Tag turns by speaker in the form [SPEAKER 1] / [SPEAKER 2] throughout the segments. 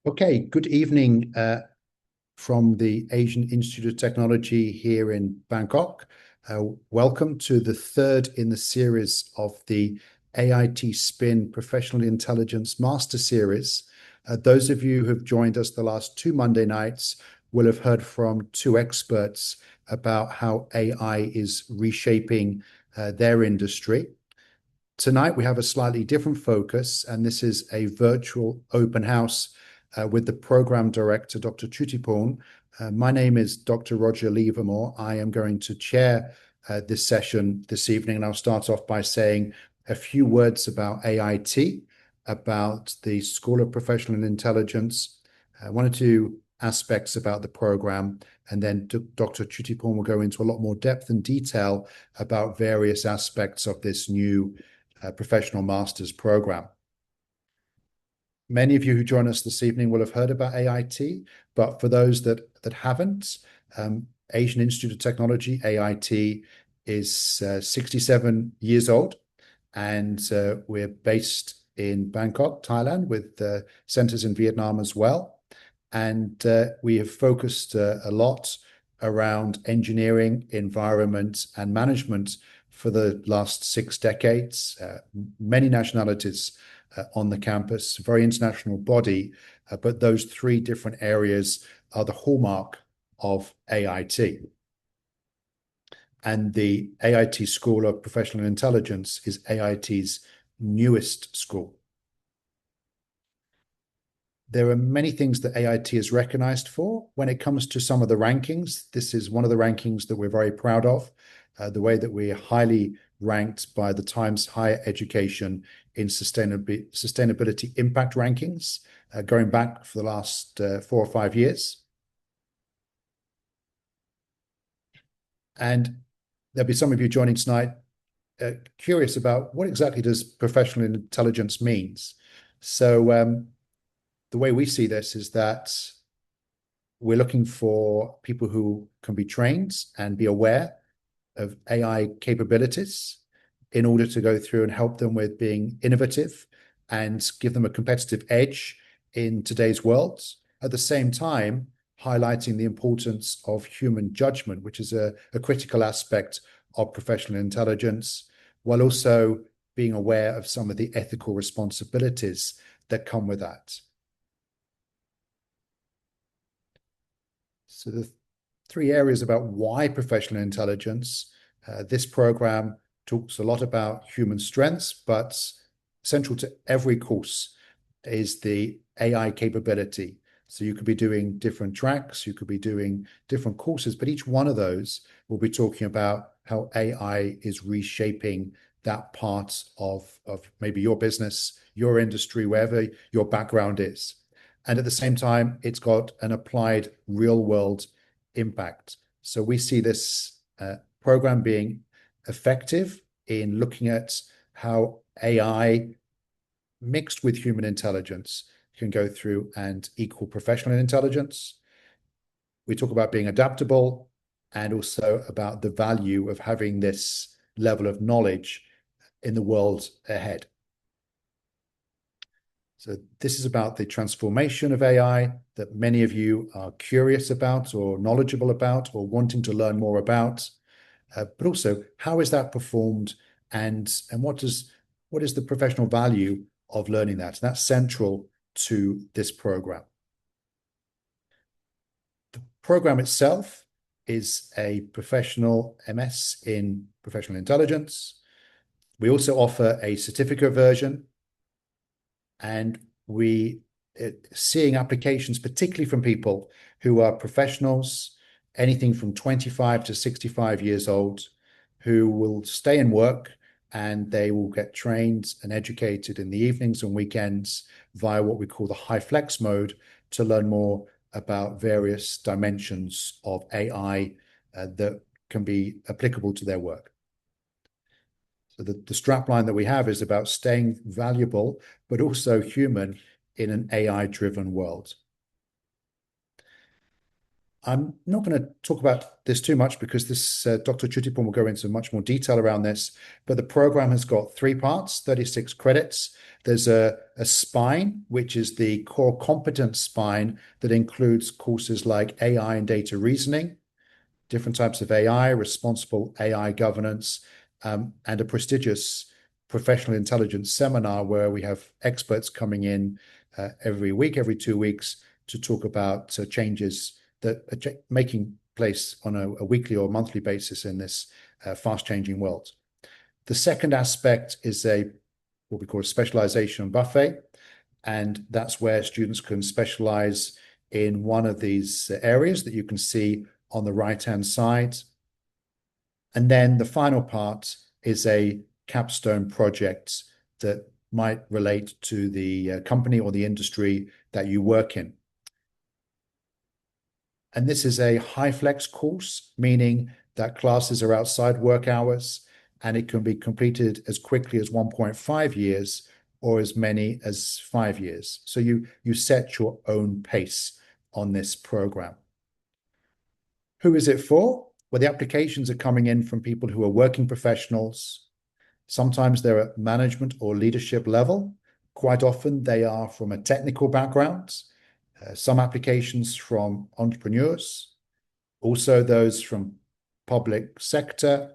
[SPEAKER 1] Okay, good evening from the Asian Institute of Technology here in Bangkok. Welcome to the third in the series of the AITSPIN Professional Intelligence Master Series. Those of you who have joined us the last two Monday nights will have heard from two experts about how AI is reshaping their industry. Tonight, we have a slightly different focus, and this is a virtual open house with the program director, Dr. Chutiporn. My name is Dr. Roger Levermore. I am going to chair this session this evening, and I'll start off by saying a few words about AIT, about the School of Professional Intelligence, one or two aspects about the program, and then Dr. Chutiporn will go into a lot more depth and detail about various aspects of this new professional master's program. Many of you who join us this evening will have heard about AIT, but for those that haven't, Asian Institute of Technology, AIT, is 67 years old, and we're based in Bangkok, Thailand, with centers in Vietnam as well. And we have focused a lot around engineering, environment, and management for the last 6 decades. Many nationalities on the campus, very international body, but those three different areas are the hallmark of AIT. And the AIT School of Professional Intelligence is AIT's newest school. There are many things that AIT is recognized for. When it comes to some of the rankings, this is one of the rankings that we're very proud of, the way that we're highly ranked by the Times Higher Education in sustainability impact rankings, going back for the last 4 or 5 years. And there'll be some of you joining tonight curious about what exactly does professional intelligence means. So the way we see this is that we're looking for people who can be trained and be aware of AI capabilities in order to go through and help them with being innovative and give them a competitive edge in today's world. At the same time, highlighting the importance of human judgment, which is a critical aspect of professional intelligence, while also being aware of some of the ethical responsibilities that come with that. So the 3 areas about why professional intelligence. This program talks a lot about human strengths, but central to every course is the AI capability. So you could be doing different tracks, you could be doing different courses, but each one of those will be talking about how AI is reshaping that part of maybe your business, your industry, wherever your background is. And at the same time, it's got an applied real world impact. So we see this program being effective in looking at how AI mixed with human intelligence can go through and equal professional intelligence. We talk about being adaptable and also about the value of having this level of knowledge in the world ahead. So this is about the transformation of AI that many of you are curious about or knowledgeable about or wanting to learn more about. But also, how is that performed, and what is the professional value of learning that? And that's central to this program. The program itself is a professional MS in professional intelligence. We also offer a certificate version, and we seeing applications, particularly from people who are professionals, anything from 25 to 65 years old, who will stay and work, and they will get trained and educated in the evenings and weekends via what we call the high flex mode to learn more about various dimensions of AI that can be applicable to their work. So the strapline that we have is about staying valuable, but also human in an AI-driven world. I'm not going to talk about this too much because this Dr. Chutiporn will go into much more detail around this, but the program has got 3 parts, 36 credits. There's a spine, which is the core competence spine that includes courses like AI and data reasoning, different types of AI, responsible AI governance, and a prestigious professional intelligence seminar where we have experts coming in every week, every 2 weeks to talk about changes that are making place on a weekly or monthly basis in this fast-changing world. The second aspect is what we call a specialization buffet, and that's where students can specialize in one of these areas that you can see on the right-hand side. And then the final part is a capstone project that might relate to the company or the industry that you work in. And this is a high flex course, meaning that classes are outside work hours and it can be completed as quickly as 1.5 years or as many as 5 years. So you set your own pace on this program. Who is it for? Well, the applications are coming in from people who are working professionals. Sometimes they're at management or leadership level. Quite often they are from a technical background. Some applications from entrepreneurs, also those from public sector,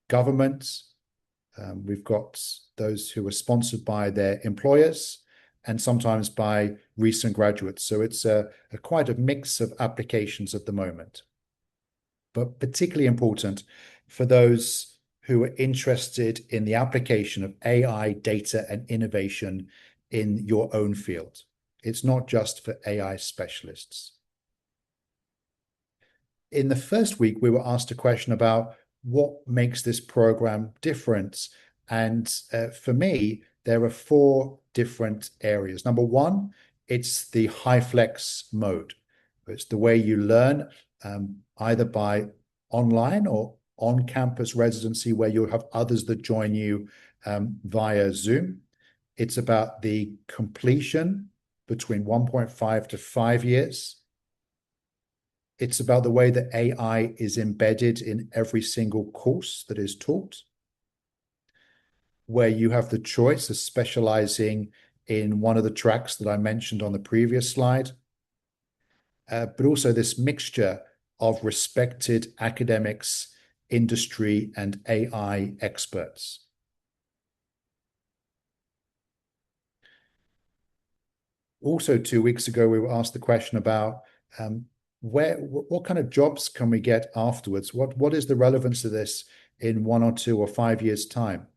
[SPEAKER 1] government. We've got those who are sponsored by their employers and sometimes by recent graduates. So it's quite a mix of applications at the moment. But particularly important for those who are interested in the application of AI, data, and innovation in your own field. It's not just for AI specialists. In the first week, we were asked a question about what makes this program different. And for me, there are 4 different areas. Number one, it's the high flex mode. It's the way you learn either by online or on-campus residency where you'll have others that join you via Zoom. It's about the completion between 1.5 to 5 years. It's about the way that AI is embedded in every single course that is taught, where you have the choice of specializing in one of the tracks that I mentioned on the previous slide, but also this mixture of respected academics, industry, and AI experts. Also, 2 weeks ago, we were asked the question about what kind of jobs can we get afterwards? What is the relevance of this in 1 or 2 or 5 years' time?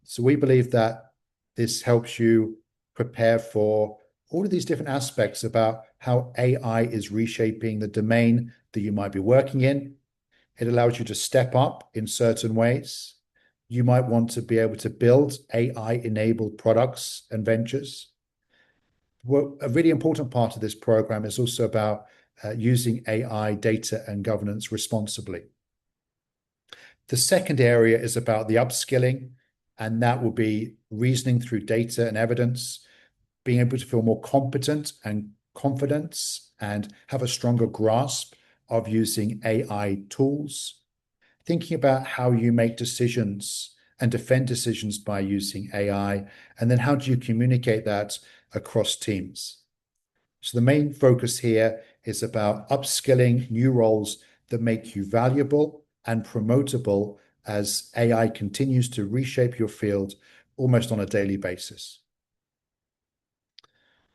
[SPEAKER 1] So we believe that this helps you prepare for all of these different aspects about how AI is reshaping the domain that you might be working in. It allows you to step up in certain ways. You might want to be able to build AI-enabled products and ventures. Well, a really important part of this program is also about using AI, data, and governance responsibly. The second area is about the upskilling, and that will be reasoning through data and evidence, being able to feel more competent and confidence, and have a stronger grasp of using AI tools, thinking about how you make decisions and defend decisions by using AI, and then how do you communicate that across teams. So the main focus here is about upskilling new roles that make you valuable and promotable as AI continues to reshape your field almost on a daily basis.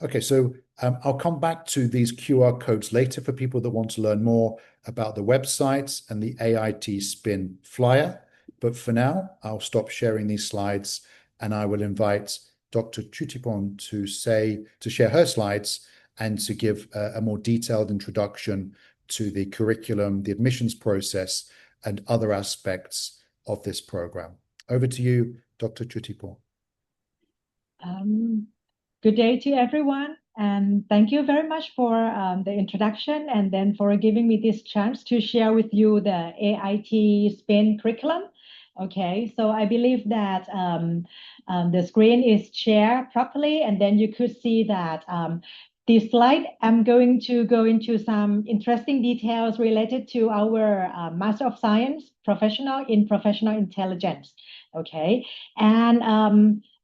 [SPEAKER 1] Okay, so I'll come back to these QR codes later for people that want to learn more about the websites and the AITSPIN flyer. But for now, I'll stop sharing these slides and I will invite Dr. Chutiporn to share her slides and to give a more detailed introduction to the curriculum, the admissions process, and other aspects of this program. Over to you, Dr. Chutiporn.
[SPEAKER 2] Good day to everyone, and thank you very much for the introduction and then for giving me this chance to share with you the AITSPIN curriculum. Okay, so I believe that the screen is shared properly, and then you could see that this slide, I'm going to go into some interesting details related to our Master of Science professional in professional intelligence. Okay, and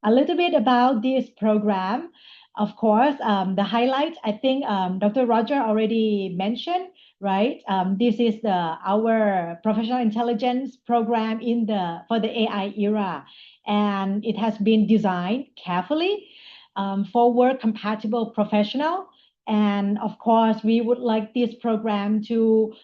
[SPEAKER 2] a little bit about this program. Of course, the highlight, I think Dr. Roger already mentioned, right? This is our professional intelligence program for the AI era, and it has been designed carefully for work compatible professional. And of course, we would like this program to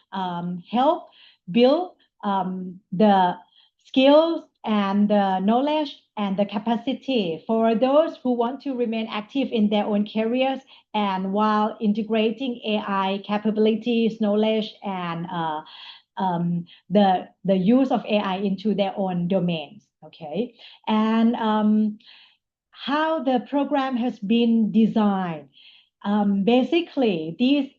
[SPEAKER 2] help build the skills and the knowledge and the capacity for those who want to remain active in their own careers and while integrating AI capabilities, knowledge, and the use of AI into their own domains. Okay, and how the program has been designed. Basically, these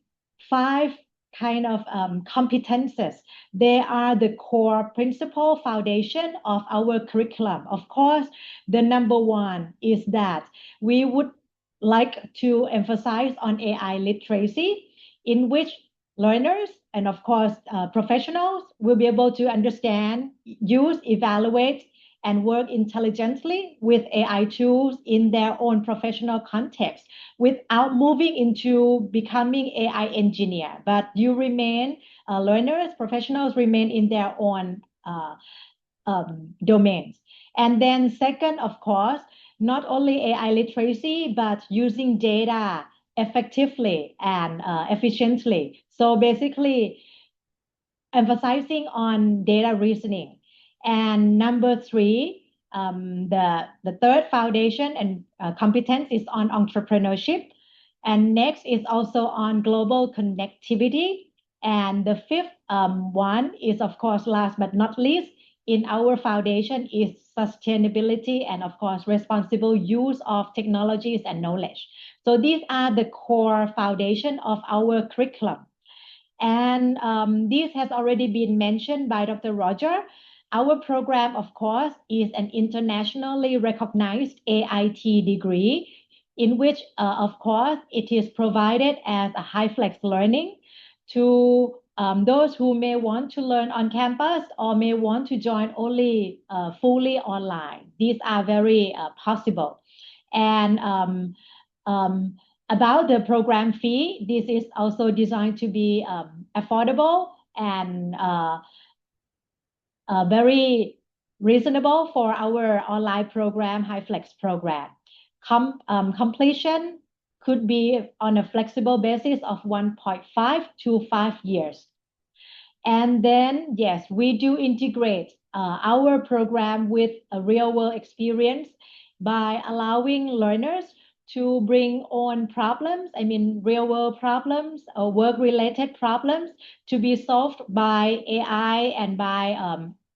[SPEAKER 2] five kind of competences, they are the core principle foundation of our curriculum. Of course, the number one is that we would like to emphasize on AI literacy, in which learners and of course professionals will be able to understand, use, evaluate, and work intelligently with AI tools in their own professional context without moving into becoming AI engineer. But you remain learners, professionals remain in their own domains. And then second, of course, not only AI literacy, but using data effectively and efficiently. So basically, emphasizing on data reasoning. And number three, the third foundation and competence is on entrepreneurship. And next is also on global connectivity. And the fifth one is, of course, last but not least, in our foundation is sustainability and, of course, responsible use of technologies and knowledge. So these are the core foundation of our curriculum. And this has already been mentioned by Dr. Roger. Our program, of course, is an internationally recognized AIT degree, in which, of course, it is provided as a high flex learning to those who may want to learn on campus or may want to join only fully online. These are very possible. And about the program fee, this is also designed to be affordable and very reasonable for our online program, High Flex program. Completion could be on a flexible basis of 1.5 to 5 years. And then, yes, we do integrate our program with a real world experience by allowing learners to bring on problems, I mean, real world problems or work related problems to be solved by AI and by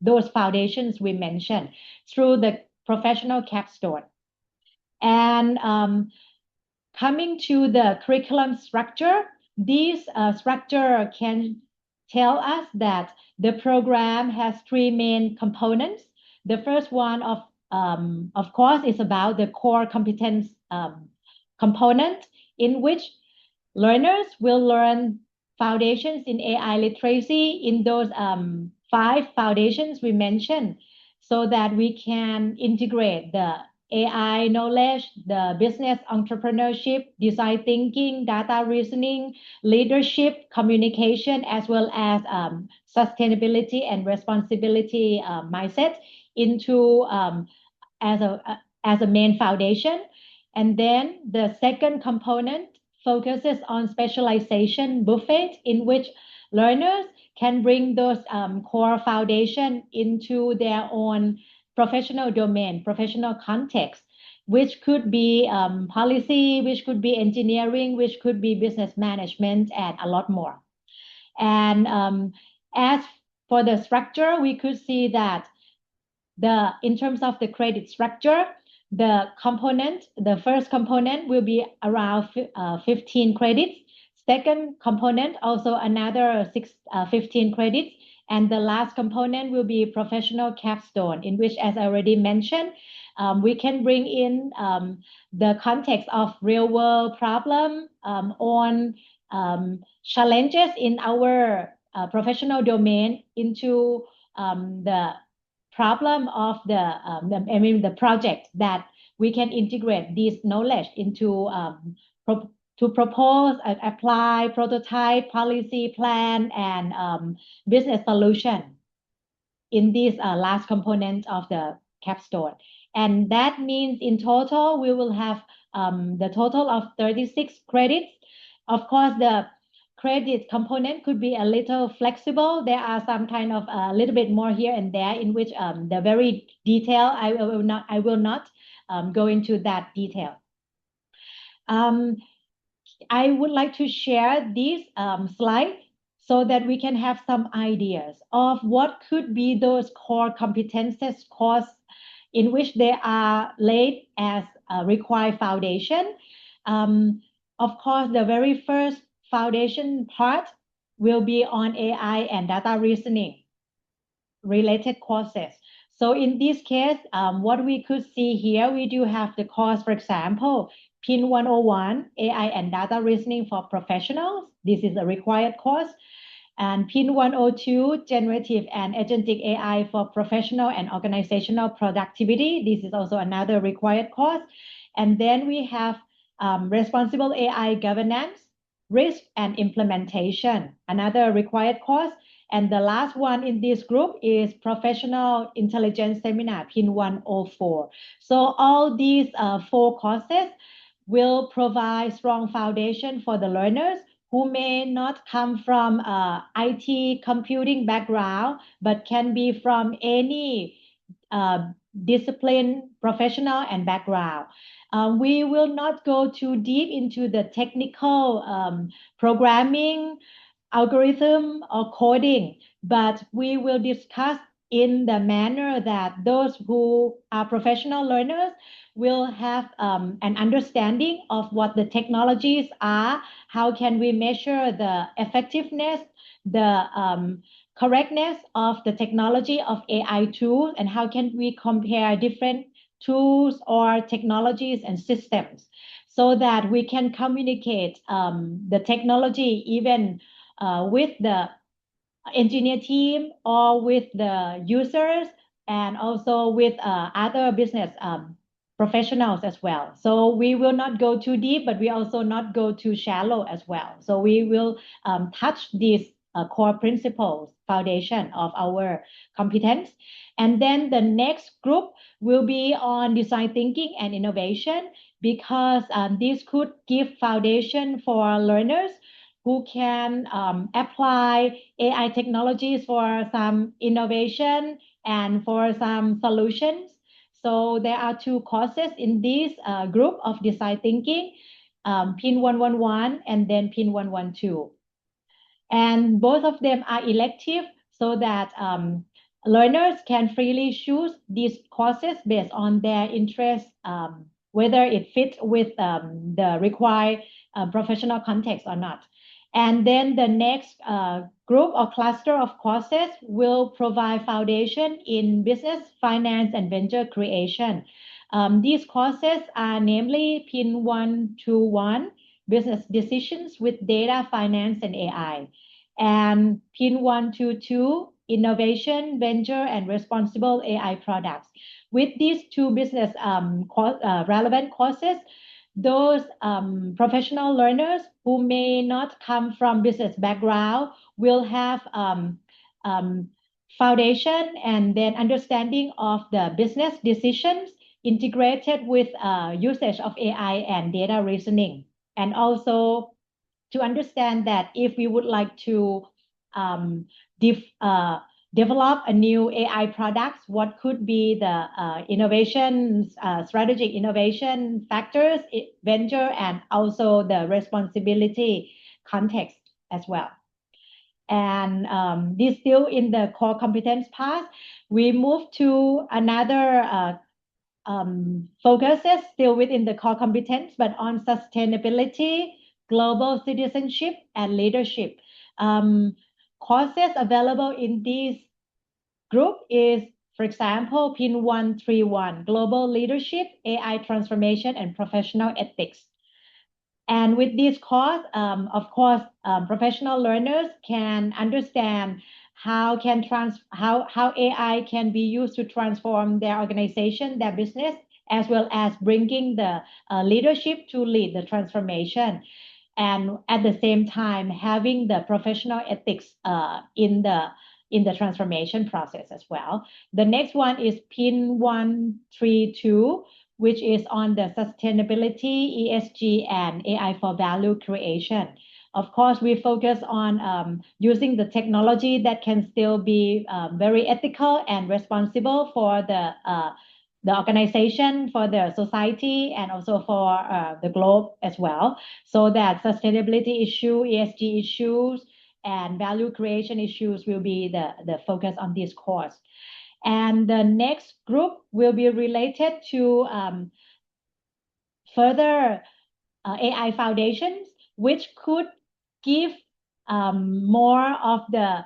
[SPEAKER 2] those foundations we mentioned through the professional capstone. And coming to the curriculum structure, this structure can tell us that the program has three main components. The first one, of course, is about the core competence component, in which learners will learn foundations in AI literacy in those five foundations we mentioned, so that we can integrate the AI knowledge, the business entrepreneurship, design thinking, data reasoning, leadership, communication, as well as sustainability and responsibility mindset into as a main foundation. And then the second component focuses on specialization buffet, in which learners can bring those core foundation into their own professional domain, professional context, which could be policy, which could be engineering, which could be business management, and a lot more. And as for the structure, we could see that in terms of the credit structure, the first component will be around 15 credits. Second component, also another 15 credits. And the last component will be professional capstone, in which, as I already mentioned, we can bring in the context of real world problem on challenges in our professional domain into the problem of the project that we can integrate this knowledge into to propose, apply, prototype, policy, plan, and business solution in this last component of the capstone. And that means in total, we will have the total of 36 credits. Of course, the credit component could be a little flexible. There are some kind of a little bit more here and there in which the very detail, I will not go into that detail. I would like to share this slide so that we can have some ideas of what could be those core competences course in which they are laid as a required foundation. Of course, the very first foundation part will be on AI and data reasoning related courses. So in this case, what we could see here, we do have the course, for example, PIN 101, AI and data reasoning for professionals. This is a required course. And PIN 102, generative and agentic AI for professional and organizational productivity. This is also another required course. And then we have responsible AI governance, risk and implementation, another required course. And the last one in this group is Professional Intelligence Seminar, PIN 104. So all these 4 courses will provide strong foundation for the learners who may not come from IT computing background, but can be from any discipline, professional and background. We will not go too deep into the technical programming, algorithm or coding, but we will discuss in the manner that those who are professional learners will have an understanding of what the technologies are, how can we measure the effectiveness, the correctness of the technology of AI tools, and how can we compare different tools or technologies and systems so that we can communicate the technology even with the engineer team or with the users and also with other business professionals as well. So we will not go too deep, but we also not go too shallow as well. So we will touch these core principles, foundation of our competence. And then the next group will be on design thinking and innovation, because this could give foundation for learners who can apply AI technologies for some innovation and for some solutions. So there are 2 courses in this group of design thinking, PIN 111 and then PIN 112. And both of them are elective so that learners can freely choose these courses based on their interest, whether it fits with the required professional context or not. And then the next group or cluster of courses will provide foundation in business, finance, and venture creation. These courses are namely PIN 121, business decisions with data, finance, and AI, and PIN 122, innovation, venture, and responsible AI products. With these 2 business relevant courses, those professional learners who may not come from business background will have foundation and then understanding of the business decisions integrated with usage of AI and data reasoning. And also to understand that if we would like to develop a new AI products, what could be the innovation, strategic innovation factors, venture, and also the responsibility context as well. And this still in the core competence part. We move to another focuses still within the core competence, but on sustainability, global citizenship, and leadership. courses available in this group is, for example, PIN 131, Global Leadership, AI Transformation, and Professional Ethics. And with this course, of course, professional learners can understand how AI can be used to transform their organization, their business, as well as bringing the leadership to lead the transformation. And at the same time, having the professional ethics in the transformation process as well. The next one is PIN 132, which is on the sustainability, ESG, and AI for value creation. Of course, we focus on using the technology that can still be very ethical and responsible for the organization, for the society, and also for the globe as well. So that sustainability issue, ESG issues, and value creation issues will be the focus on this course. And the next group will be related to further AI foundations, which could give more of the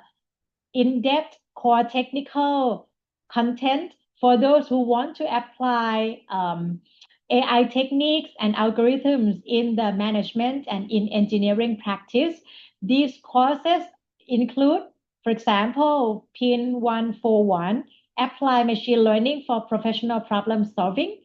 [SPEAKER 2] in-depth core technical content for those who want to apply AI techniques and algorithms in the management and in engineering practice. These courses include, for example, PIN 141, Apply Machine Learning for Professional Problem Solving.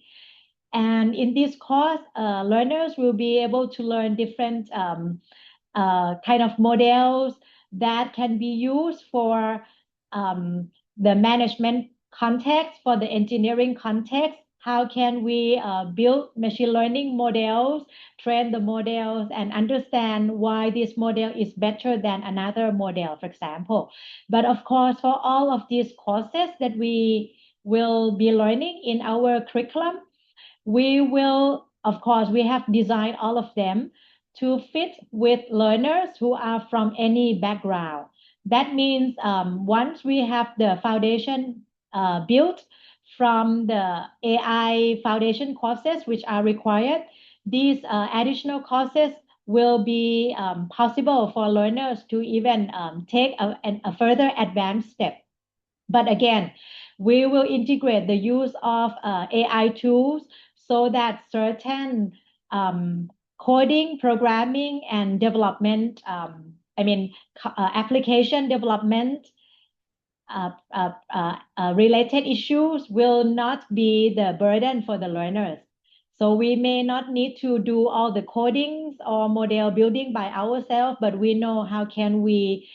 [SPEAKER 2] And in this course, learners will be able to learn different kind of models that can be used for the management context, for the engineering context. How can we build machine learning models, train the models, and understand why this model is better than another model, for example. But of course, for all of these courses that we will be learning in our curriculum, we have designed all of them to fit with learners who are from any background. That means once we have the foundation built from the AI foundation courses, which are required, these additional courses will be possible for learners to even take a further advanced step. But again, we will integrate the use of AI tools so that certain coding, programming, and development, application development related issues will not be the burden for the learners. So we may not need to do all the codings or model building by ourselves, but we know how can we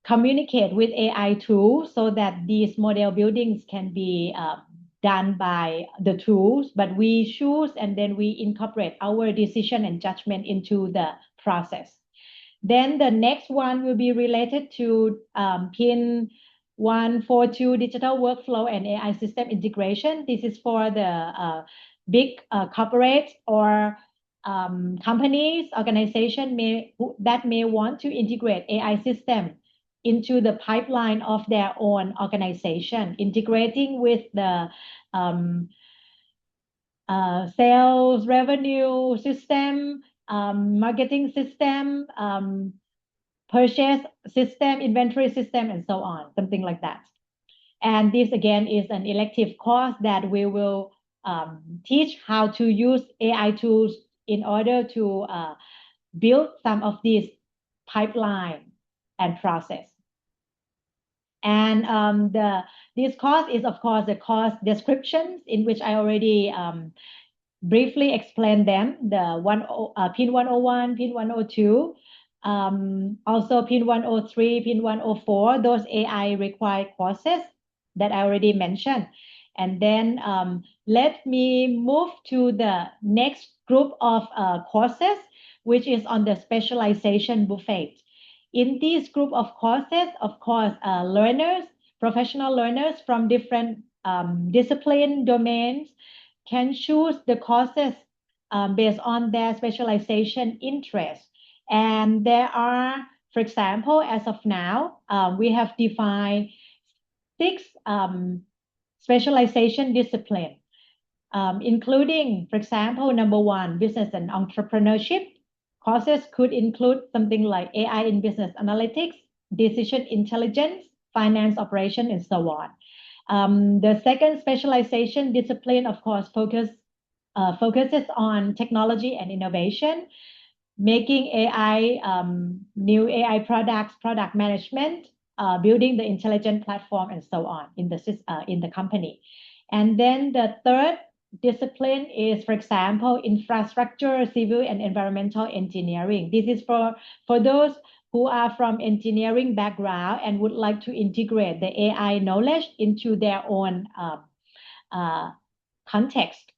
[SPEAKER 2] communicate with AI tools so that these model buildings can be done by the tools, but we choose and then we incorporate our decision and judgment into the process. Then the next one will be related to PIN 142, digital workflow and AI system integration. This is for the big corporate or companies, organization that may want to integrate AI system into the pipeline of their own organization, integrating with the sales revenue system, marketing system, purchase system, inventory system, and so on, something like that. And this again is an elective course that we will teach how to use AI tools in order to build some of these pipeline and process. And this course is, of course, the course descriptions in which I already briefly explained them, the PIN 101, PIN 102, also PIN 103, PIN 104, those AI required courses that I already mentioned. And then let me move to the next group of courses, which is on the specialization buffet. In this group of courses, of course, learners, professional learners from different discipline domains can choose the courses based on their specialization interest. And there are, for example, as of now, we have defined 6 specialization disciplines, including, for example, number 1, business and entrepreneurship. Courses could include something like AI in business analytics, decision intelligence, finance operation, and so on. The second specialization discipline, of course, focuses on technology and innovation, making AI, new AI products, product management, building the intelligent platform, and so on in the company. And then the third discipline is, for example, infrastructure, civil and environmental engineering. This is for those who are from engineering background and would like to integrate the AI knowledge into their own context.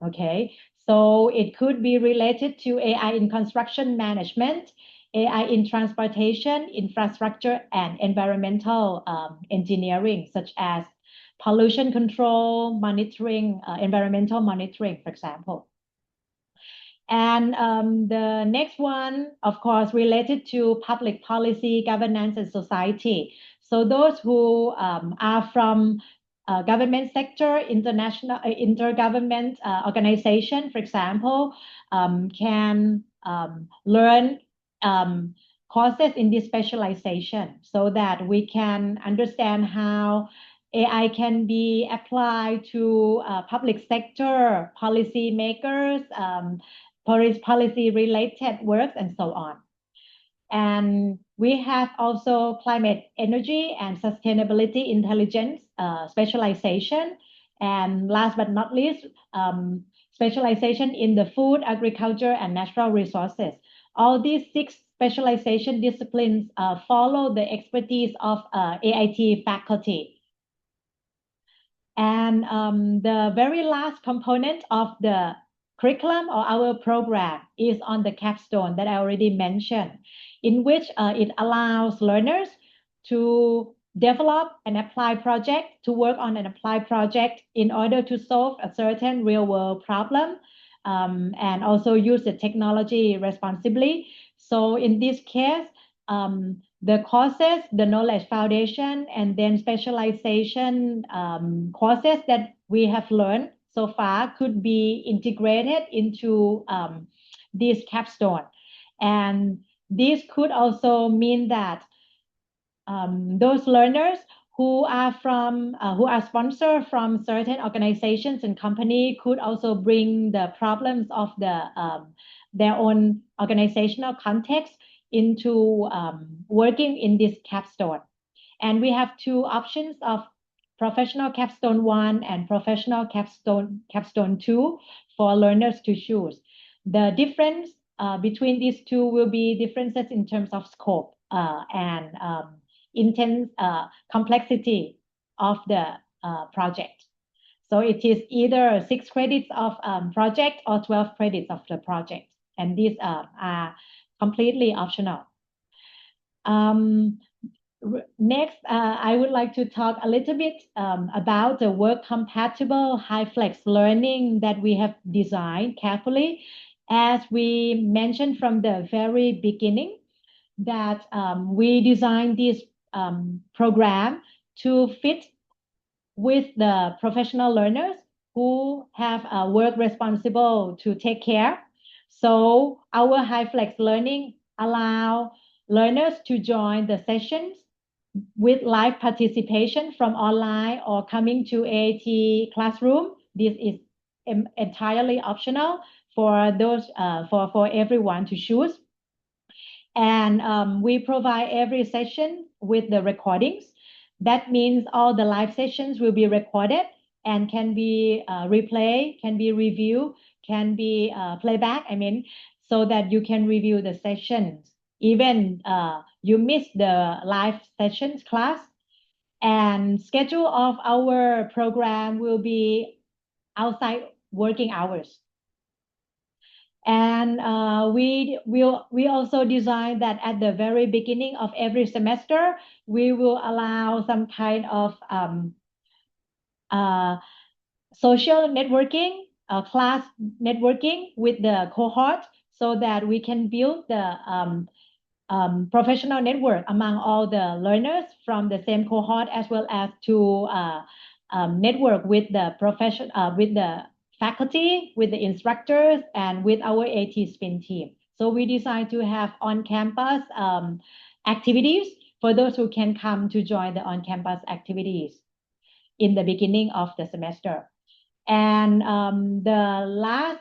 [SPEAKER 2] Okay, so it could be related to AI in construction management, AI in transportation, infrastructure, and environmental engineering, such as pollution control, monitoring, environmental monitoring, for example. And the next one, of course, related to public policy, governance, and society. So those who are from government sector, international, intergovernment organization, for example, can learn courses in this specialization so that we can understand how AI can be applied to public sector policy makers, policy related works, and so on. And we have also climate, energy, and sustainability intelligence specialization. And last but not least, specialization in the food, agriculture, and natural resources. All these 6 specialization disciplines follow the expertise of AIT faculty. And the very last component of the curriculum or our program is on the capstone that I already mentioned, in which it allows learners to develop an applied project, to work on an applied project in order to solve a certain real world problem, and also use the technology responsibly. So in this case, the courses, the knowledge foundation, and then specialization courses that we have learned so far could be integrated into this capstone. And this could also mean that those learners who are sponsored from certain organizations and company could also bring the problems of their own organizational context into working in this capstone. And we have 2 options of professional capstone 1 and professional capstone 2 for learners to choose. The difference between these 2 will be differences in terms of scope and intense complexity of the project. So it is either 6 credits of project or 12 credits of the project. And these are completely optional. Next, I would like to talk a little bit about the work-compatible high-flex learning that we have designed carefully. As we mentioned from the very beginning, that we designed this program to fit with the professional learners who have work responsible to take care. So our high-flex learning allow learners to join the sessions with live participation from online or coming to AIT classroom. This is entirely optional for those for everyone to choose. And we provide every session with the recordings. That means all the live sessions will be recorded and can be replayed, can be reviewed, can be playback, so that you can review the sessions. Even you miss the live sessions class. And schedule of our program will be outside working hours. And we also design that at the very beginning of every semester, we will allow some kind of social networking, class networking with the cohort, so that we can build the professional network among all the learners from the same cohort, as well as to network with the with the faculty, with the instructors, and with our AITSPIN team. So we decided to have on-campus activities for those who can come to join the on-campus activities in the beginning of the semester. And the last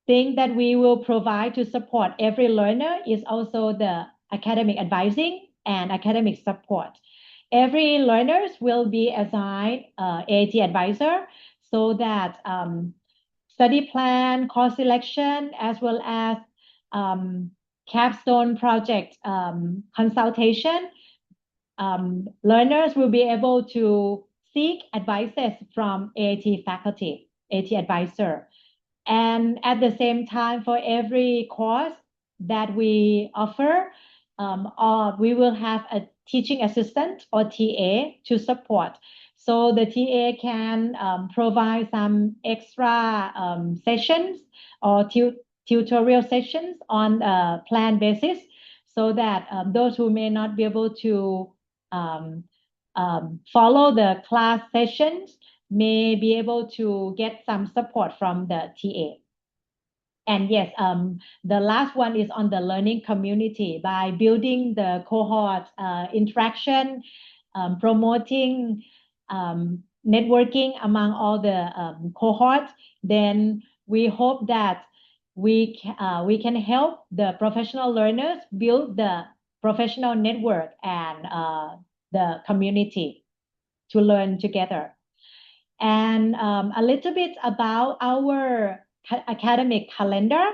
[SPEAKER 2] thing that we will provide to support every learner is also the academic advising and academic support. Every learners will be assigned AIT advisor so that study plan, course selection, as well as capstone project consultation, learners will be able to seek advices from AIT faculty, AIT advisor. And at the same time, for every course that we offer, we will have a teaching assistant or TA to support. So the TA can provide some extra sessions or tutorial sessions on a planned basis so that those who may not be able to follow the class sessions may be able to get some support from the TA. And yes, the last one is on the learning community by building the cohort interaction, promoting networking among all the cohorts. Then we hope that we can help the professional learners build the professional network and the community to learn together. And a little bit about our academic calendar.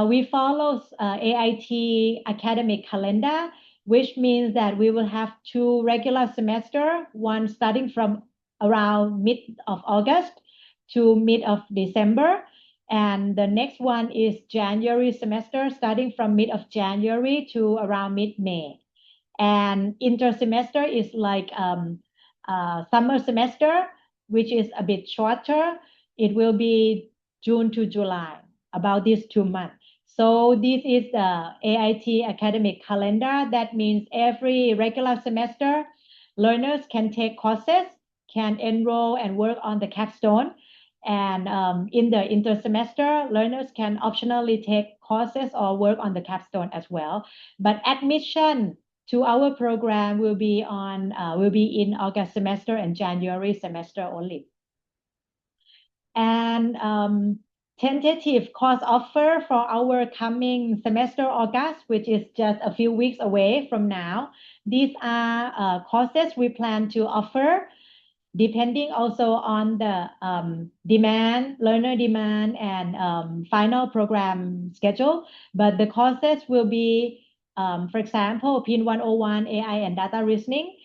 [SPEAKER 2] We follow AIT academic calendar, which means that we will have 2 regular semester, one starting from around mid of August to mid of December. And the next one is January semester, starting from mid of January to around mid-May. And inter-semester is like summer semester, which is a bit shorter. It will be June to July, about these 2 months. So this is the AIT academic calendar. That means every regular semester, learners can take courses, can enroll and work on the capstone. And in the inter-semester, learners can optionally take courses or work on the capstone as well. But admission to our program will be in August semester and January semester only. And tentative course offer for our coming semester August, which is just a few weeks away from now. These are courses we plan to offer, depending also on the learner demand and final program schedule. But the courses will be, for example, PIN 101 AI and data reasoning,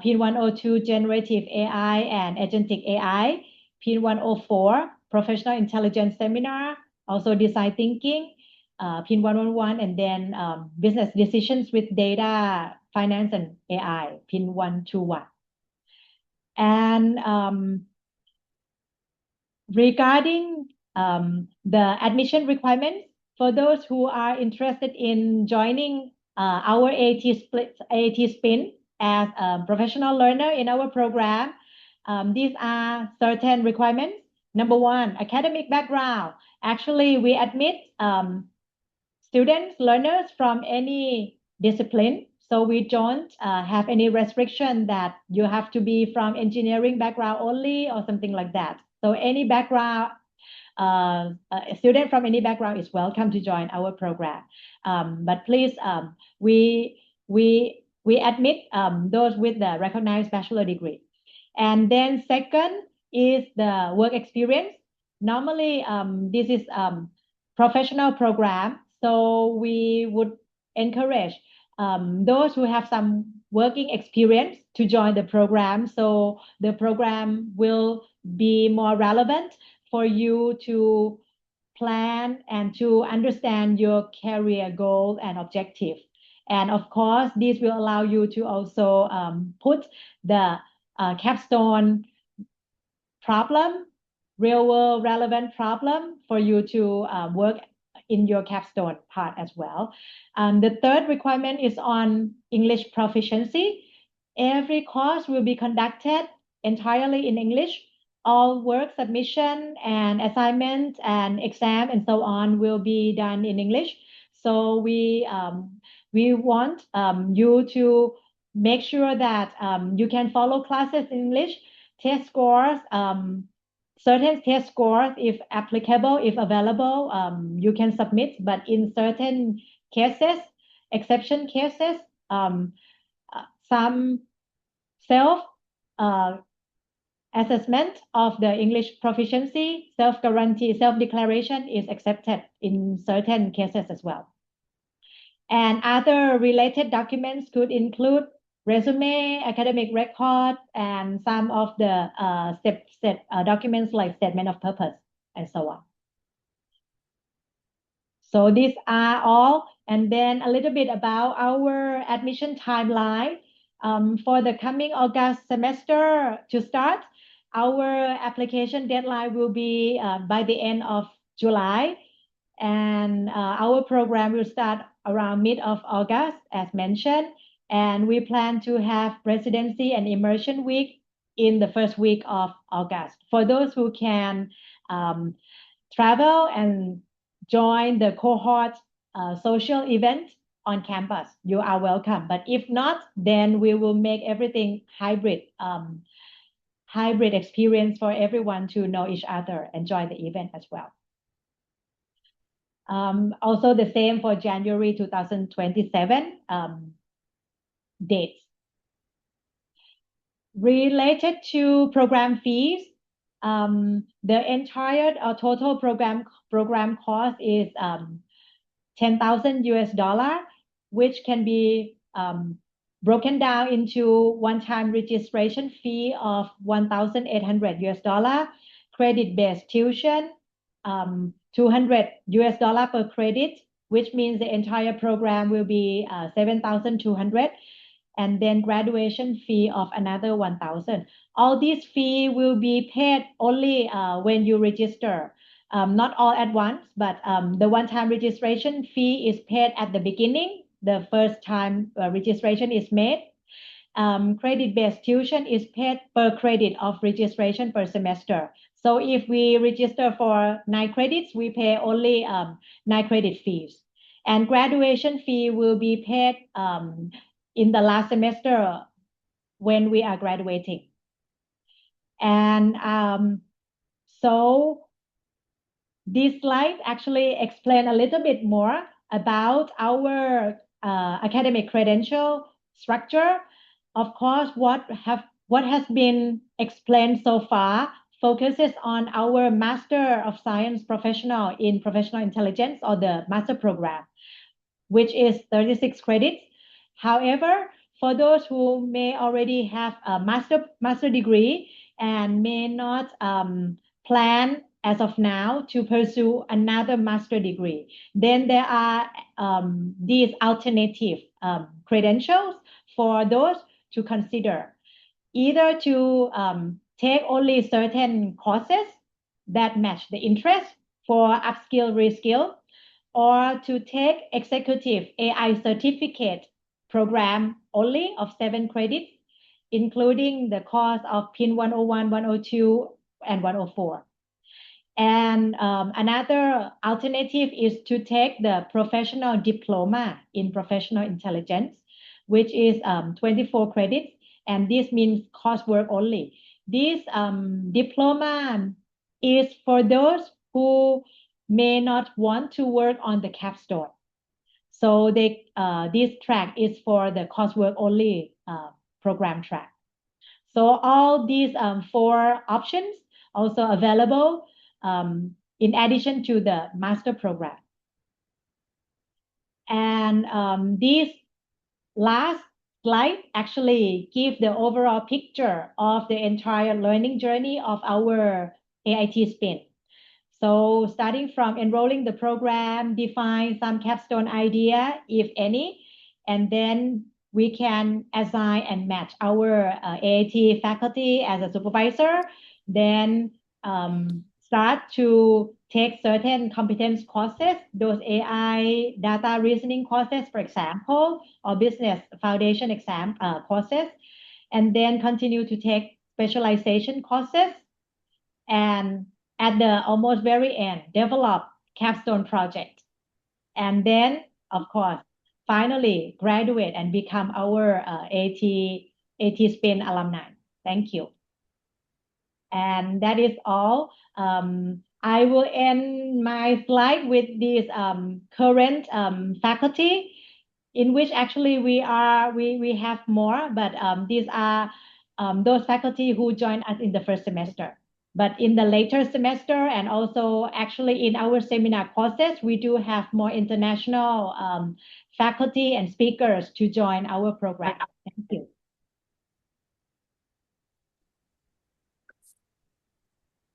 [SPEAKER 2] PIN 102 generative AI and agentic AI, PIN 104 professional intelligence seminar, also design thinking, PIN 111, and then business decisions with data, finance, and AI, PIN 121. And regarding the admission requirements, for those who are interested in joining our AITSPIN as a professional learner in our program, these are certain requirements. Number 1, academic background. Actually, we admit students, learners from any discipline. So we don't have any restriction that you have to be from engineering background only or something like that. So any background, a student from any background is welcome to join our program. But please, we admit those with the recognized bachelor degree. And then second is the work experience. Normally, this is professional program. So we would encourage those who have some working experience to join the program. So the program will be more relevant for you to plan and to understand your career goal and objective. And of course, this will allow you to also put the capstone problem, real world relevant problem for you to work in your capstone part as well. The third requirement is on English proficiency. Every course will be conducted entirely in English. All work submission and assignment and exam and so on will be done in English. So we We want you to make sure that you can follow classes in English, test scores, certain test scores, if applicable, if available, you can submit. But in certain cases, exception cases, some self assessment of the English proficiency, self-guarantee, self-declaration is accepted in certain cases as well. And other related documents could include resume, academic record, and some of the documents like statement of purpose and so on. So these are all, and then a little bit about our admission timeline. For the coming August semester to start, our application deadline will be by the end of July, and our program will start around mid of August, as mentioned, and we plan to have residency and immersion week in the first week of August. For those who can travel and join the cohort social event on campus, you are welcome. But if not, then we will make everything hybrid experience for everyone to know each other and join the event as well. Also the same for January 2027 dates. Related to program fees, the entire total program cost is 10,000 US dollar, which can be broken down into one-time registration fee of 1,800 US dollar, credit-based tuition, 200 US dollar per credit, which means the entire program will be 7,200, and then graduation fee of another 1,000. All these fee will be paid only when you register. Not all at once, but the one-time registration fee is paid at the beginning, the first time registration is made. Credit-based tuition is paid per credit of registration per semester. So if we register for 9 credits, we pay only 9 credit fees. And graduation fee will be paid in the last semester when we are graduating. And so this slide actually explain a little bit more about our academic credential structure. Of course, what has been explained so far focuses on our Master of Science professional in Professional Intelligence, or the master program, which is 36 credits. However, for those who may already have a master degree and may not plan as of now to pursue another master degree, then there are these alternative credentials for those to consider, either to take only certain courses that match the interest for upskill, reskill, or to take executive AI certificate program only of 7 credits, including the course of PIN 101, 102, and 104. And another alternative is to take the professional diploma in professional intelligence, which is 24 credits, and this means coursework only. This diploma is for those who may not want to work on the capstone. So this track is for the coursework only program track. So all these 4 options also available in addition to the master program. And this last slide actually gives the overall picture of the entire learning journey of our AITSPIN. So starting from enrolling the program, define some capstone idea, if any, and then we can assign and match our AIT faculty as a supervisor, then start to take certain competence courses, those AI data reasoning courses, for example, or business foundation exam courses, and then continue to take specialization courses, and at the almost very end, develop capstone project. And then, of course, finally graduate and become our AITSPIN alumni. Thank you. And that is all. I will end my slide with this current faculty, in which actually we have more, but these are those faculty who joined us in the first semester. But in the later semester and also actually in our seminar courses, we do have more international faculty and speakers to join our program. Thank you.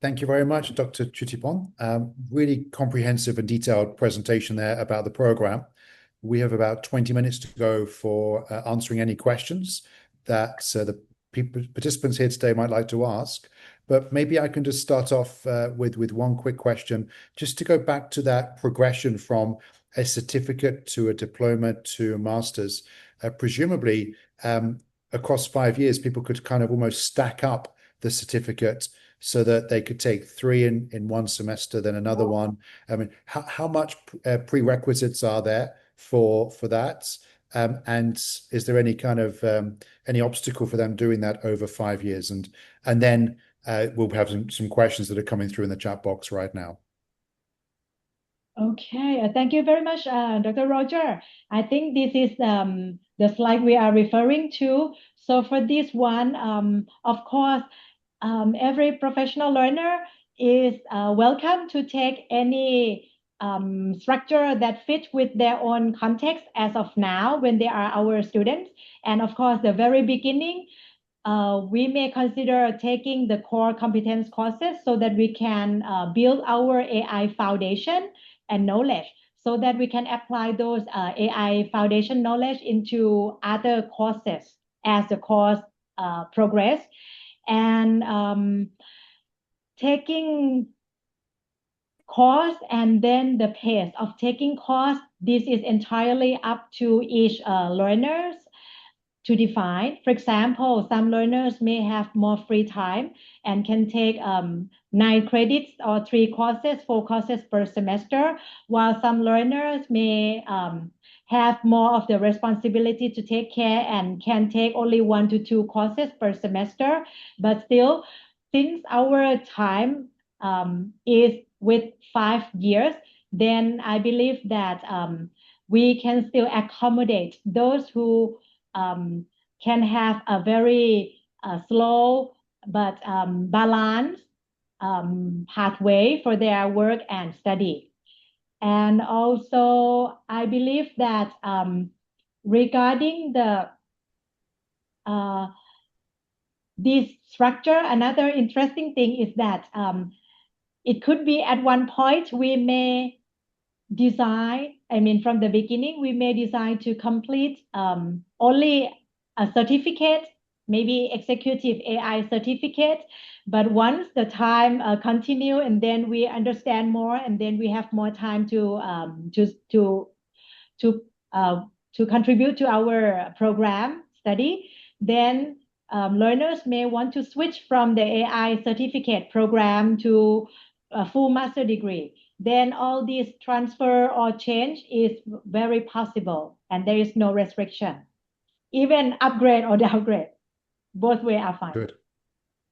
[SPEAKER 1] Thank you very much, Dr. Chutiporn. Really comprehensive and detailed presentation there about the program. We have about 20 minutes to go for answering any questions that the participants here today might like to ask. But maybe I can just start off with one quick question, just to go back to that progression from a certificate to a diploma to a master's. Presumably, across 5 years, people could kind of almost stack up the certificate so that they could take 3 in one semester, then another one. I mean, how much prerequisites are there for that? And is there any kind of any obstacle for them doing that over 5 years? And then we'll have some questions that are coming through in the chat box right now.
[SPEAKER 2] Okay, thank you very much, Dr. Roger. I think this is the slide we are referring to. So for this one, of course, every professional learner is welcome to take any structure that fits with their own context as of now when they are our students. And of course, the very beginning, we may consider taking the core competence courses so that we can build our AI foundation and knowledge so that we can apply those AI foundation knowledge into other courses as the course progress. And taking course and then the pace of taking course, this is entirely up to each learners to define. For example, some learners may have more free time and can take 9 credits or 3 courses, 4 courses per semester, while some learners may have more of the responsibility to take care and can take only 1 to 2 courses per semester. But still, since our time is with 5 years, then I believe that we can still accommodate those who can have a very slow but balanced pathway for their work and study. And also, I believe that regarding the this structure, another interesting thing is that it could be at one point we may design, from the beginning, we may decide to complete only a certificate, maybe executive AI certificate. But once the time continue and then we understand more and then we have more time to contribute to our program study, then learners may want to switch from the AI certificate program to a full master degree. Then all this transfer or change is very possible and there is no restriction. Even upgrade or downgrade, both ways are fine.
[SPEAKER 1] Good.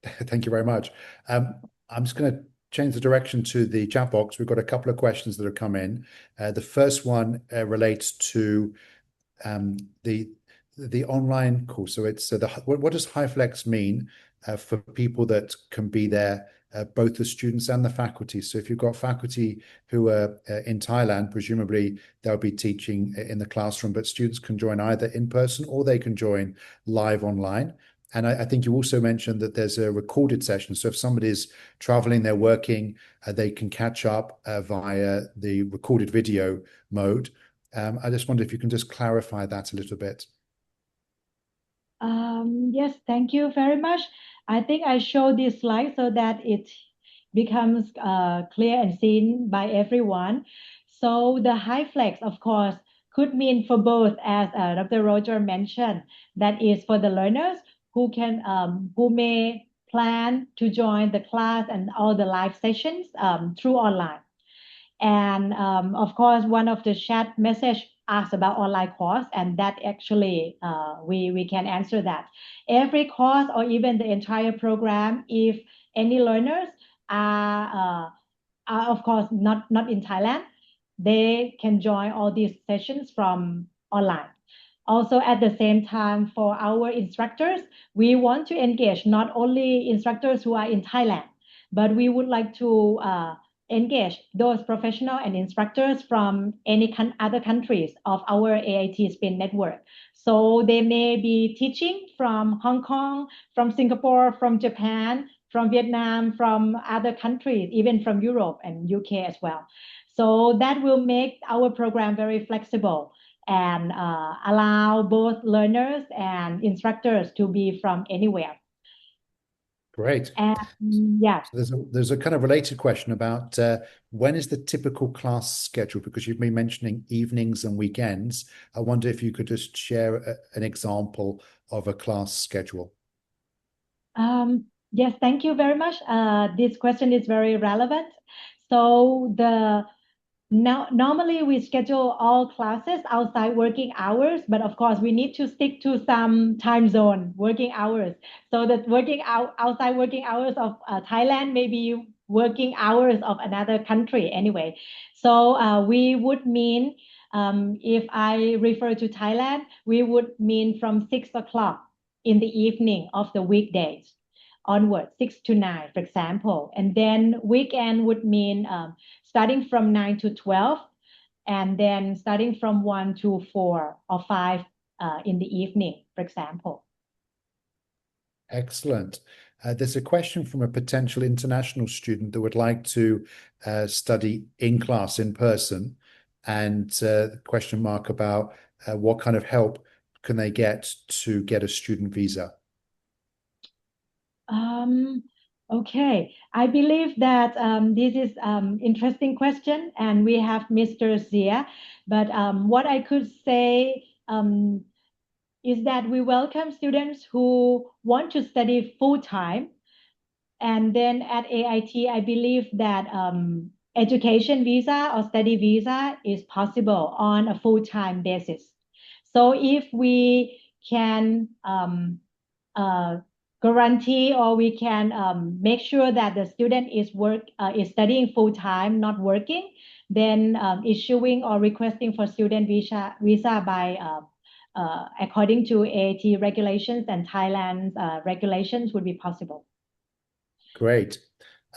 [SPEAKER 1] Thank you very much. I'm just going to change the direction to the chat box. We've got a couple of questions that have come in. The first one relates to the online course. So it's what does HyFlex mean for people that can be there, both the students and the faculty? So if you've got faculty who are in Thailand, presumably they'll be teaching in the classroom, but students can join either in person or they can join live online. And I think you also mentioned that there's a recorded session. So if somebody's traveling, they're working, they can catch up via the recorded video mode. I just wonder if you can just clarify that a little bit.
[SPEAKER 2] Yes, thank you very much. I think I showed this slide so that it becomes clear and seen by everyone. So the HyFlex, of course, could mean for both, as Dr. Roger mentioned, that is for the learners who may plan to join the class and all the live sessions through online. And of course, one of the chat message ask about online course, and that actually we can answer that. Every course or even the entire program, if any learners are of course not in Thailand, they can join all these sessions from online. Also, at the same time, for our instructors, we want to engage not only instructors who are in Thailand, but we would like to engage those professionals and instructors from any other countries of our AIT Spin network. So they may be teaching from Hong Kong, from Singapore, from Japan, from Vietnam, from other countries, even from Europe and UK as well. So that will make our program very flexible and allow both learners and instructors to be from anywhere.
[SPEAKER 1] Great.
[SPEAKER 2] And yeah.
[SPEAKER 1] So there's a kind of related question about when is the typical class schedule? Because you've been mentioning evenings and weekends. I wonder if you could just share an example of a class schedule.
[SPEAKER 2] Yes, thank you very much. This question is very relevant. So normally we schedule all classes outside working hours, but of course we need to stick to some time zone working hours. So that outside working hours of Thailand may be working hours of another country anyway. So we would mean, if I refer to Thailand, we would mean from 6 o'clock in the evening of the weekdays onward, 6 to 9, for example. And then weekend would mean starting from 9 to 12, and then starting from 1 to 4 or 5 in the evening, for example.
[SPEAKER 1] Excellent. There's a question from a potential international student that would like to study in class, in person, and question mark about what kind of help can they get to get a student visa?
[SPEAKER 2] Okay, I believe that this is interesting question, and we have Mr. Zia. But what I could say is that we welcome students who want to study full time. And then at AIT, I believe that education visa or study visa is possible on a full time basis. So if we can uh, guarantee, or we can make sure that the student is studying full time, not working, then issuing or requesting for student visa by according to AIT regulations and Thailand's regulations would be possible.
[SPEAKER 1] Great.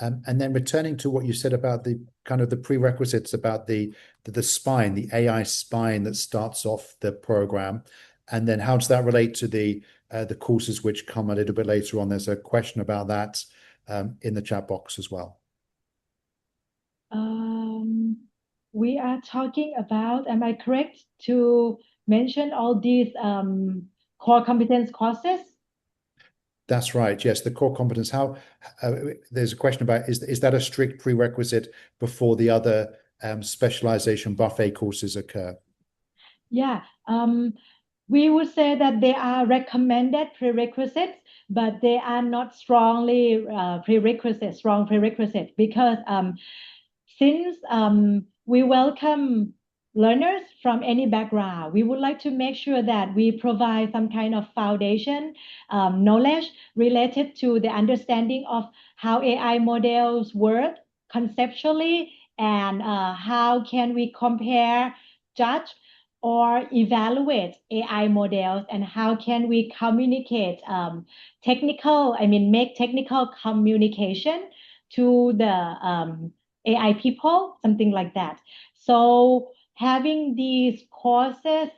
[SPEAKER 1] And then returning to what you said about the kind of the prerequisites about the spine, the AI spine that starts off the program, and then how does that relate to the courses which come a little bit later on? There's a question about that in the chat box as well.
[SPEAKER 2] We are talking about, am I correct to mention all these core competence courses?
[SPEAKER 1] That's right. Yes, the core competence. How there's a question about is that a strict prerequisite before the other specialization buffet courses occur?
[SPEAKER 2] Yeah, we would say that they are recommended prerequisites, but they are not strongly strong prerequisites, because since we welcome learners from any background, we would like to make sure that we provide some kind of foundation knowledge related to the understanding of how AI models work conceptually, and how can we compare, judge, or evaluate AI models, and how can we communicate make technical communication to the AI people, something like that. So having these courses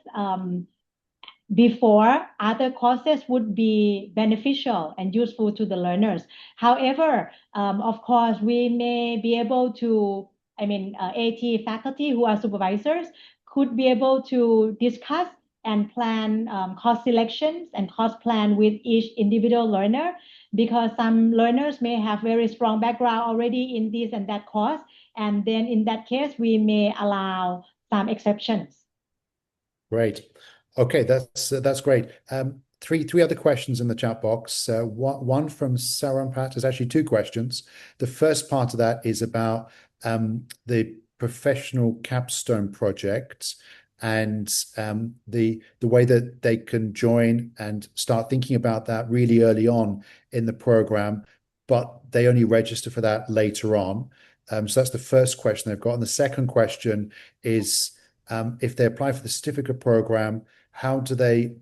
[SPEAKER 2] before other courses would be beneficial and useful to the learners. However, of course, we may be able to, AT faculty who are supervisors could be able to discuss and plan course selections and course plan with each individual learner, because some learners may have very strong background already in this and that course. And then in that case, we may allow some exceptions.
[SPEAKER 1] Great. Okay, that's great. Three other questions in the chat box. One from Sarampat. There's actually two questions. The first part of that is about the professional capstone project, and the way that they can join and start thinking about that really early on in the program, but they only register for that later on. So that's the first question they've got. And the second question is, if they apply for the certificate program, how do they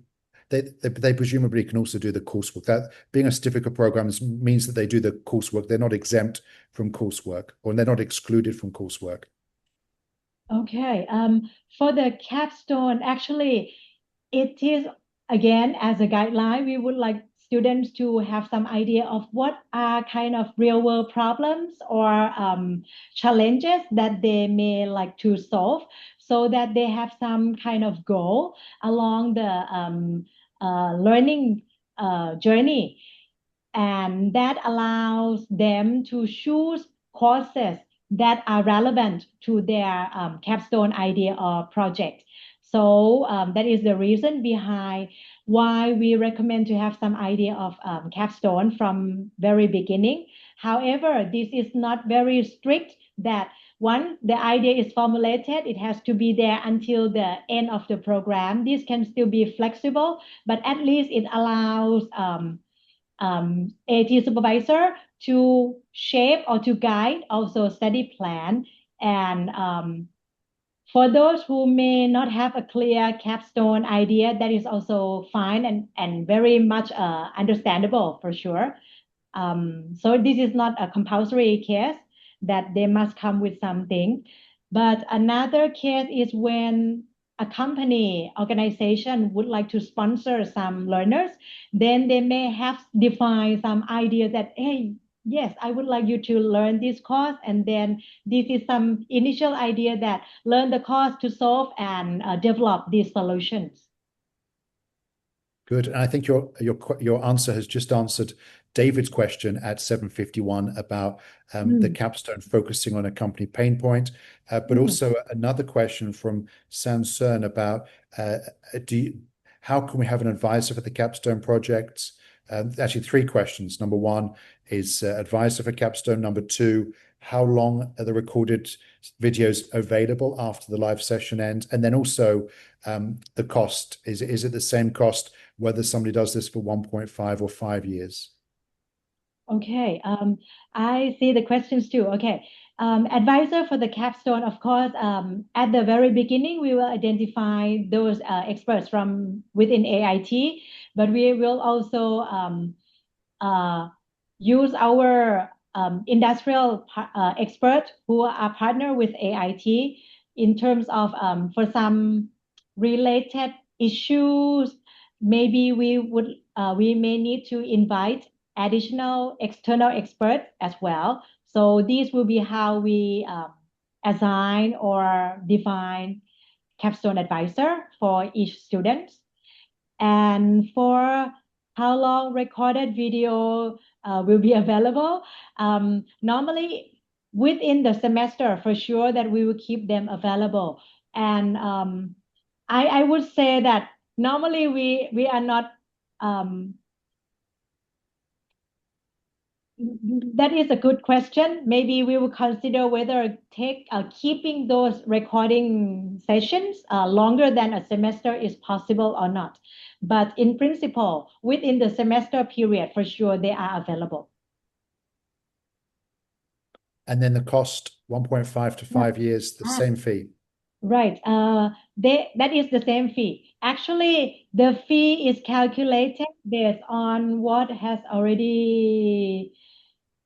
[SPEAKER 1] presumably can also do the coursework. That being a certificate program means that they do the coursework. They're not exempt from coursework, or they're not excluded from coursework.
[SPEAKER 2] Okay. For the capstone, actually, it is again as a guideline. We would like students to have some idea of what are kind of real world problems or challenges that they may like to solve, so that they have some kind of goal along the learning journey, and that allows them to choose courses that are relevant to their capstone idea or project. So that is the reason behind why we recommend to have some idea of capstone from very beginning. However, this is not very strict that once the idea is formulated, it has to be there until the end of the program. This can still be flexible, but at least it allows AT supervisor to shape or to guide also study plan. And for those who may not have a clear capstone idea, that is also fine and very much understandable for sure. So this is not a compulsory case that they must come with something. But another case is when a company organization would like to sponsor some learners, then they may have defined some idea that, hey, yes, I would like you to learn this course. And then this is some initial idea that learn the course to solve and develop these solutions.
[SPEAKER 1] Good. And I think your answer has just answered David's question at 7:51 about the capstone focusing on a company pain point, but also another question from Sansern about how can we have an advisor for the capstone projects? Actually, three questions. Number one is advisor for capstone. Number two, how long are the recorded videos available after the live session ends? And then also the cost. Is it the same cost whether somebody does this for 1.5 or 5 years?
[SPEAKER 2] Okay, I see the questions too. Okay, advisor for the capstone, of course, at the very beginning, we will identify those experts from within AIT, but we will also uh, use our industrial expert who are partner with AIT in terms of for some related issues. Maybe we may need to invite additional external experts as well. So these will be how we assign or define capstone advisor for each student. And for how long recorded video will be available, normally within the semester for sure that we will keep them available. And I would say that normally we are not that is a good question. Maybe we will consider whether keeping those recording sessions longer than a semester is possible or not. But in principle, within the semester period, for sure, they are available.
[SPEAKER 1] And then the cost, 1.5 to 5 years, the same fee.
[SPEAKER 2] Right. That is the same fee. Actually, the fee is calculated based on what has already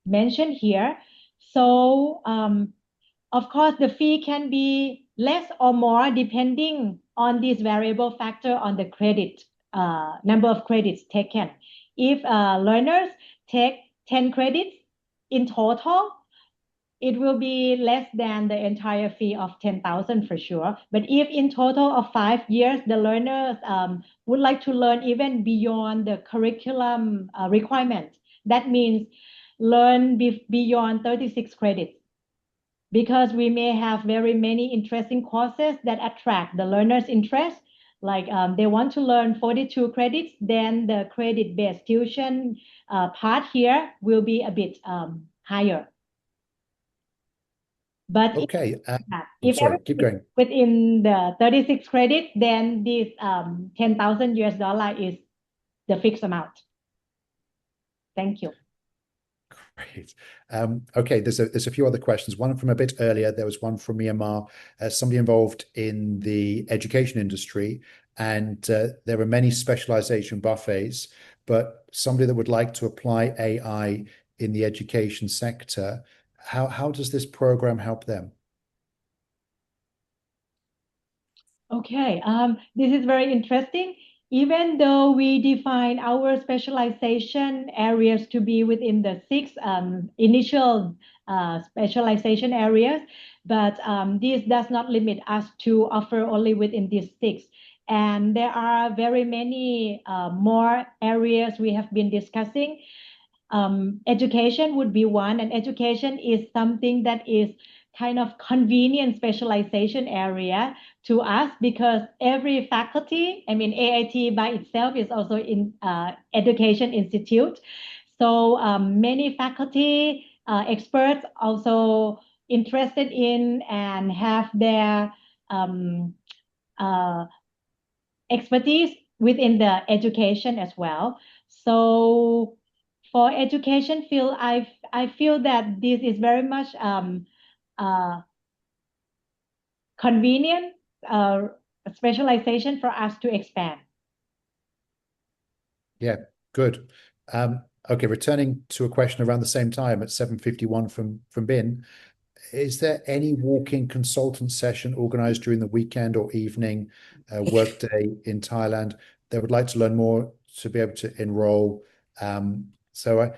[SPEAKER 2] mentioned here. So, of course, the fee can be less or more depending on this variable factor on the credit, number of credits taken. If learners take 10 credits in total, it will be less than the entire fee of 10,000 for sure. But if in total of 5 years, the learners would like to learn even beyond the curriculum requirement, that means learn beyond 36 credits, because we may have very many interesting courses that attract the learners' interest. Like they want to learn 42 credits, then the credit-based tuition part here will be a bit higher. But
[SPEAKER 1] Okay. I'm
[SPEAKER 2] if
[SPEAKER 1] sorry, keep
[SPEAKER 2] everything is
[SPEAKER 1] going.
[SPEAKER 2] within the 36 credit, then this 10,000 US dollar is the fixed amount. Thank you.
[SPEAKER 1] Great. Okay, there's a few other questions. One from a bit earlier. There was one from Myanmar, somebody involved in the education industry, and there are many specialization buffets, but somebody that would like to apply AI in the education sector, how does this program help them?
[SPEAKER 2] Okay, this is very interesting. Even though we define our specialization areas to be within the six initial specialization areas, but this does not limit us to offer only within these six. And there are very many more areas we have been discussing. Education would be one, and education is something that is kind of convenient specialization area to us because every faculty, I mean, AIT by itself is also in education institute. So many faculty experts also interested in and have their um, uh, expertise within the education as well. So for education field, I feel that this is very much uh, convenient specialization for us to expand.
[SPEAKER 1] Yeah, good. Okay, returning to a question around the same time at 7:51 from Bin. Is there any walk-in consultant session organized during the weekend or evening workday in Thailand? They would like to learn more to be able to enroll. So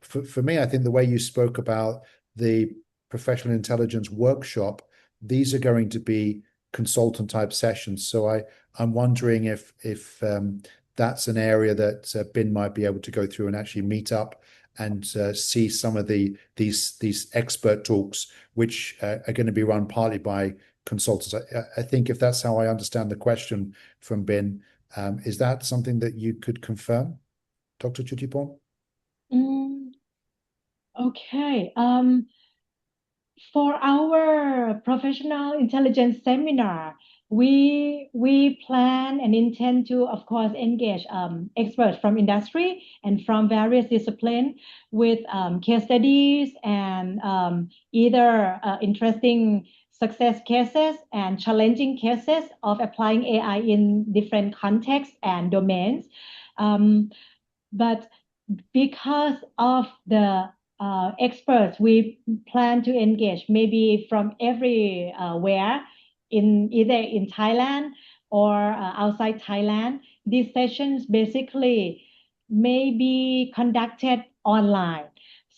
[SPEAKER 1] for me, I think the way you spoke about the professional intelligence workshop, these are going to be consultant type sessions. So I'm wondering if that's an area that Bin might be able to go through and actually meet up and see some of these expert talks, which are going to be run partly by consultants. I think if that's how I understand the question from Bin, is that something that you could confirm, Dr. Chutiporn?
[SPEAKER 2] Mm, okay. For our professional intelligence seminar, we plan and intend to, of course, engage experts from industry and from various disciplines with case studies and either interesting success cases and challenging cases of applying AI in different contexts and domains. Um, but because of the experts we plan to engage maybe from everywhere in either in Thailand or outside Thailand. These sessions basically may be conducted online.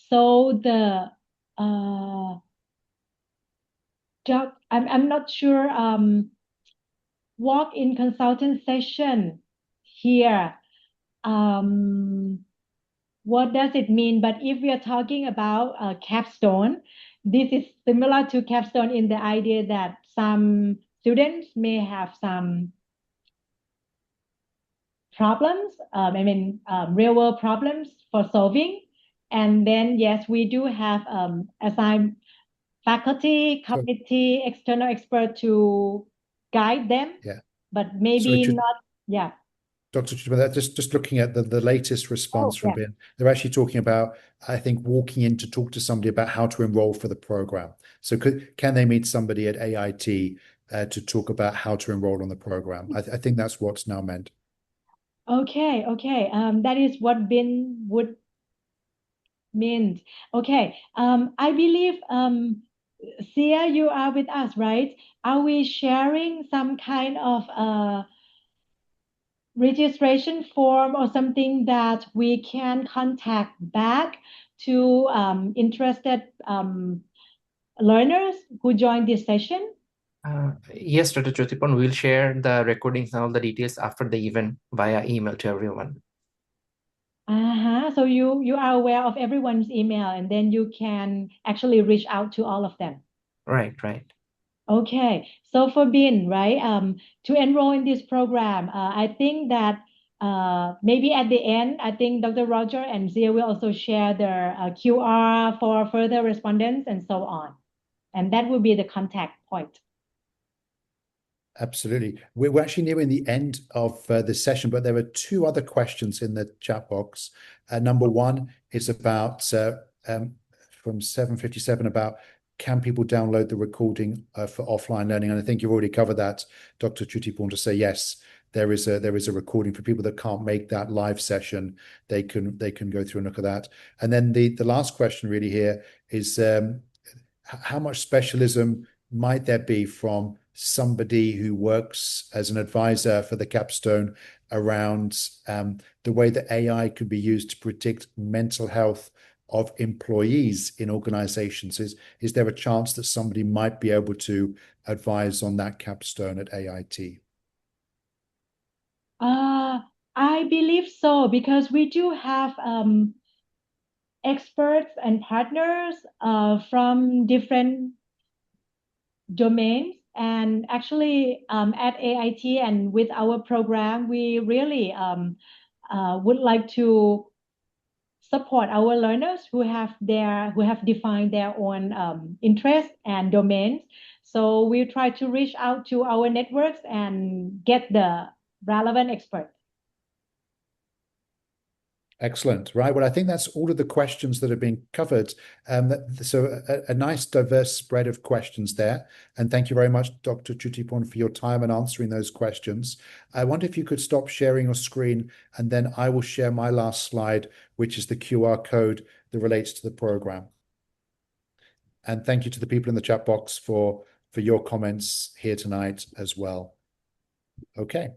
[SPEAKER 2] So the I'm not sure walk-in consultant session here. What does it mean? But if we are talking about capstone, this is similar to capstone in the idea that some students may have some problems, real world problems for solving. And then, yes, we do have assigned faculty,
[SPEAKER 1] So
[SPEAKER 2] committee, external expert to guide them,
[SPEAKER 1] yeah.
[SPEAKER 2] but
[SPEAKER 1] Sorry,
[SPEAKER 2] maybe not, yeah.
[SPEAKER 1] Dr. Chutiporn, just looking at the latest
[SPEAKER 2] Oh,
[SPEAKER 1] response from
[SPEAKER 2] yeah.
[SPEAKER 1] Bin, they're actually talking about, I think, walking in to talk to somebody about how to enroll for the program. So can they meet somebody at AIT to talk about how to enroll on the program? I think that's what's now meant.
[SPEAKER 2] Okay, okay. That is what Bin would mean. Okay. I believe Sia, you are with us, right? Are we sharing some kind of registration form or something that we can contact back to interested learners who join this session?
[SPEAKER 3] Yes, Dr. Chutiporn, we'll share the recordings and all the details after the event via email to everyone.
[SPEAKER 2] So you are aware of everyone's email and then you can actually reach out to all of them.
[SPEAKER 3] Right, right.
[SPEAKER 2] Okay, so for Bin, right, to enroll in this program, I think that maybe at the end, I think Dr. Roger and Zia will also share their QR for further respondents and so on. And that will be the contact point.
[SPEAKER 1] Absolutely. We're actually nearing the end of the session, but there are two other questions in the chat box. Number one is about from 757 about can people download the recording for offline learning? And I think you've already covered that, Dr. Chutiporn, to say yes, there is a recording for people that can't make that live session. They can go through and look at that. And then the last question really here is how much specialism might there be from somebody who works as an advisor for the capstone around the way that AI could be used to predict mental health of employees in organizations? Is there a chance that somebody might be able to advise on that capstone at AIT?
[SPEAKER 2] I believe so, because we do have experts and partners from different domains. And actually, at AIT and with our program, we really would like to support our learners who have defined their own interests and domains. So we try to reach out to our networks and get the relevant experts.
[SPEAKER 1] Excellent. Right. Well, I think that's all of the questions that have been covered. So a nice diverse spread of questions there. And thank you very much, Dr. Chutiporn, for your time and answering those questions. I wonder if you could stop sharing your screen, and then I will share my last slide, which is the QR code that relates to the program. And thank you to the people in the chat box for your comments here tonight as well. Okay.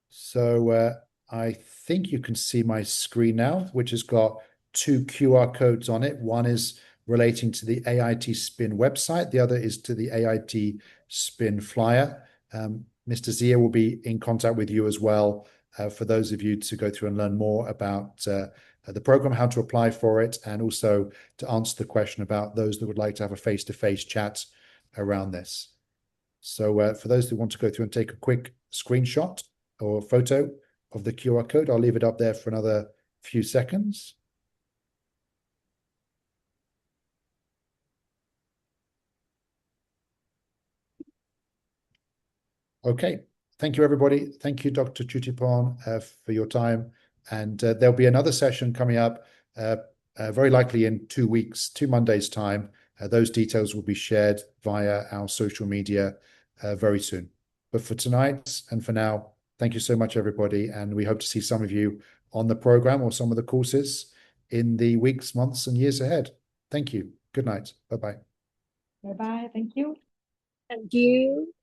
[SPEAKER 1] So I think you can see my screen now, which has got two QR codes on it. One is relating to the AITSPIN website. The other is to the AITSPIN flyer. Mr. Zia will be in contact with you as well for those of you to go through and learn more about the program, how to apply for it, and also to answer the question about those that would like to have a face-to-face chat around this. So for those who want to go through and take a quick screenshot or photo of the QR code, I'll leave it up there for another few seconds. Okay, thank you, everybody. Thank you, Dr. Chutiporn, for your time. And there'll be another session coming up very likely in 2 weeks, 2 Mondays' time. Those details will be shared via our social media very soon. But for tonight and for now, thank you so much, everybody. And we hope to see some of you on the program or some of the courses in the weeks, months, and years ahead. Thank you. Good night. Bye-bye.
[SPEAKER 2] Bye-bye. Thank you.
[SPEAKER 4] Thank you.